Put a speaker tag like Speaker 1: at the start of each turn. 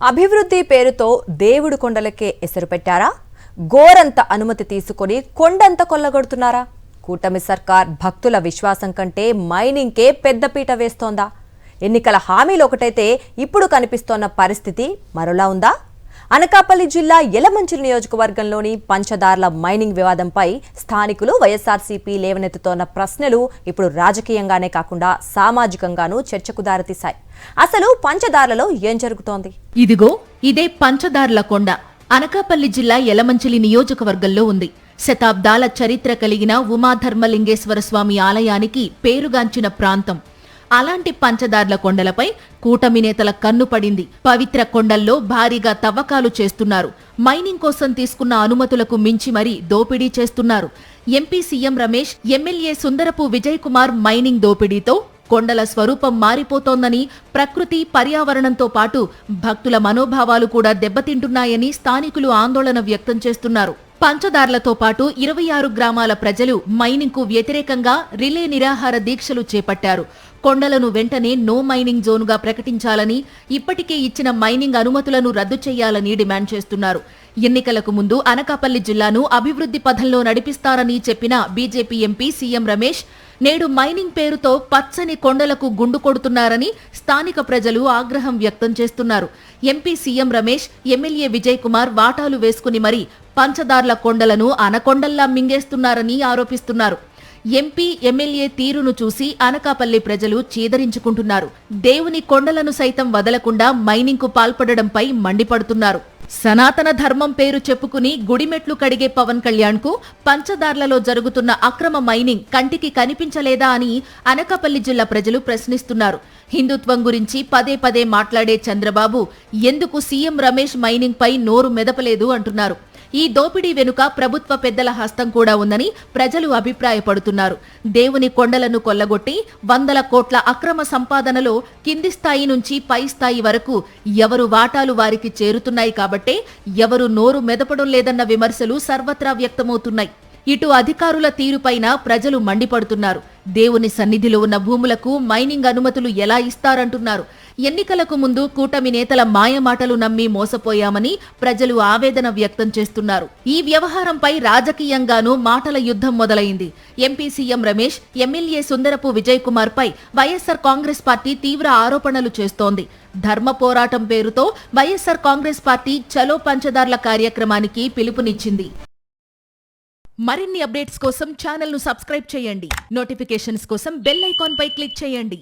Speaker 1: అభివృద్ధి పేరుతో దేవుడు కొండలకే ఎసరు పెట్టారా? గోరంత అనుమతి తీసుకొని కొండంత కొల్లగొడుతున్నారా? కూటమి సర్కార్ భక్తుల విశ్వాసం కంటే మైనింగ్కే పెద్దపీట వేస్తోందా? ఎన్నికల హామీలు ఒకటైతే ఇప్పుడు కనిపిస్తోన్న పరిస్థితి మరోలా ఉందా? అనకాపల్లి జిల్లా యలమంచిలి నియోజకవర్గంలోని పంచదార్ల మైనింగ్ వివాదంపై స్థానికులు వైఎస్ఆర్సీపీ లేవనెత్తుతోన్న ప్రశ్నలు ఇప్పుడు రాజకీయంగానే కాకుండా సామాజికంగానూ చర్చకు దారితీశాయి. అసలు పంచదార్లలో ఏం జరుగుతోంది?
Speaker 2: ఇదిగో ఇదే పంచదార్ల కొండ అనకాపల్లి జిల్లా యలమంచిలి నియోజకవర్గంలో ఉంది. శతాబ్దాల చరిత్ర కలిగిన ఉమాధర్మలింగేశ్వర స్వామి ఆలయానికి పేరుగాంచిన ప్రాంతం. అలాంటి పంచదార్ల కొండలపై కూటమి నేతల కన్ను పడింది. పవిత్ర కొండల్లో భారీగా తవ్వకాలు చేస్తున్నారు. మైనింగ్ కోసం తీసుకున్న అనుమతులకు మించి మరీ దోపిడీ చేస్తున్నారు. MP CM Ramesh, MLA Sundarapu Vijay Kumar mining దోపిడీతో కొండల స్వరూపం మారిపోతోందని, ప్రకృతి పర్యావరణంతో పాటు భక్తుల మనోభావాలు కూడా దెబ్బతింటున్నాయని స్థానికులు ఆందోళన వ్యక్తం చేస్తున్నారు. పంచదార్లతో పాటు 26 గ్రామాల ప్రజలు మైనింగ్ కు వ్యతిరేకంగా రిలే నిరాహార దీక్షలు చేపట్టారు. కొండలను వెంటనే నో మైనింగ్ జోన్గా ప్రకటించాలని, ఇప్పటికే ఇచ్చిన మైనింగ్ అనుమతులను రద్దు చేయాలని డిమాండ్ చేస్తున్నారు. ఎన్నికలకు ముందు అనకాపల్లి జిల్లాను అభివృద్ధి పథంలో నడిపిస్తారని చెప్పిన బీజేపీ ఎంపీ సీఎం రమేష్ నేడు మైనింగ్ పేరుతో పచ్చని కొండలకు గుండు కొడుతున్నారని స్థానిక ప్రజలు ఆగ్రహం వ్యక్తం చేస్తున్నారు. ఎంపీ సీఎం రమేష్, ఎమ్మెల్యే విజయ్ కుమార్ వాటాలు వేసుకుని మరీ పంచదార్ల కొండలను అనకొండల్లా మింగేస్తున్నారని ఆరోపిస్తున్నారు. ఎంపీ, ఎమ్మెల్యే తీరును చూసి అనకాపల్లి ప్రజలు చీదరించుకుంటున్నారు. దేవుని కొండలను సైతం వదలకుండా మైనింగ్ కు పాల్పడడంపై మండిపడుతున్నారు. సనాతన ధర్మం పేరు చెప్పుకుని గుడిమెట్లు కడిగే పవన్ కళ్యాణ్ కు పంచదార్లలో జరుగుతున్న అక్రమ మైనింగ్ కంటికి కనిపించలేదా అని అనకాపల్లి జిల్లా ప్రజలు ప్రశ్నిస్తున్నారు. హిందుత్వం గురించి పదే పదే మాట్లాడే చంద్రబాబు ఎందుకు సీఎం రమేష్ మైనింగ్ పై నోరు మెదపలేదు అంటున్నారు. ఈ దోపిడీ వెనుక ప్రభుత్వ పెద్దల హస్తం కూడా ఉందని ప్రజలు అభిప్రాయపడుతున్నారు. దేవుని కొండలను కొల్లగొట్టి 100 కోట్ల అక్రమ సంపాదనలో కింది స్థాయి నుంచి పై స్థాయి వరకు ఎవరు వాటాలు వారికి చేరుతున్నాయి కాబట్టే ఎవరు నోరు మెదపడం లేదన్న విమర్శలు సర్వత్రా వ్యక్తమవుతున్నాయి. ఇటు అధికారుల తీరుపైన ప్రజలు మండిపడుతున్నారు. దేవుని సన్నిధిలో ఉన్న భూములకు మైనింగ్ అనుమతులు ఎలా ఇస్తారంటున్నారు. ఎన్నికలకు ముందు కూటమి నేతల మాయమాటలు నమ్మి మోసపోయామని ప్రజలు ఆవేదన వ్యక్తం చేస్తున్నారు. ఈ వ్యవహారంపై రాజకీయంగానూ మాటల యుద్ధం మొదలైంది. ఎంపీ సీఎం రమేష్, ఎమ్మెల్యే సుందరపు విజయ్ కుమార్ పై వైఎస్సార్ కాంగ్రెస్ పార్టీ తీవ్ర ఆరోపణలు చేస్తోంది. ధర్మ పోరాటం పేరుతో వైఎస్సార్ కాంగ్రెస్ పార్టీ చలో పంచదార్ల కార్యక్రమానికి పిలుపునిచ్చింది. మరిన్ని అప్డేట్స్ కోసం ఛానల్ ను సబ్స్క్రైబ్ చేయండి. నోటిఫికేషన్స్ కోసం బెల్ ఐకాన్ పై క్లిక్ చేయండి.